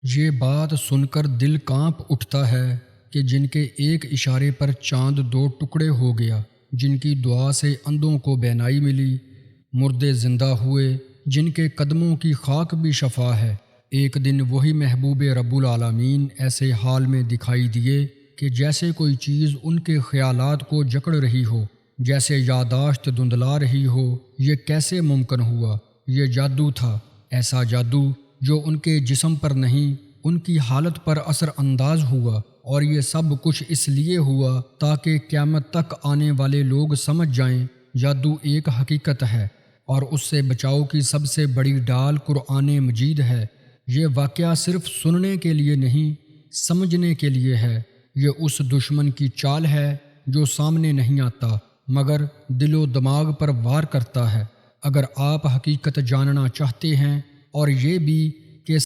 ये बात सुनकर दिल कांप उठता है कि जिनके एक इशारे पर चांद दो टुकड़े हो गया, जिनकी दुआ से अंधों को बेनाई मिली, मुर्दे जिंदा हुए, जिनके कदमों की खाक भी शफा है। एक दिन वही महबूब रब्बुल आलमीन ऐसे हाल में दिखाई दिए कि जैसे कोई चीज़ उनके ख्यालात को जकड़ रही हो, जैसे यादाश्त धुंधला रही हो। ये कैसे मुमकिन हुआ? ये जादू था, ऐसा जादू जो उनके जिस्म पर नहीं, उनकी हालत पर असर अंदाज हुआ। और ये सब कुछ इसलिए हुआ ताकि क़यामत तक आने वाले लोग समझ जाएं, जादू एक हकीकत है और उससे बचाव की सबसे बड़ी डाल कुरान मजीद है। ये वाक़या सिर्फ सुनने के लिए नहीं, समझने के लिए है। ये उस दुश्मन की चाल है जो सामने नहीं आता मगर दिलो दिमाग पर वार करता है। अगर आप हकीकत जानना चाहते हैं और ये भी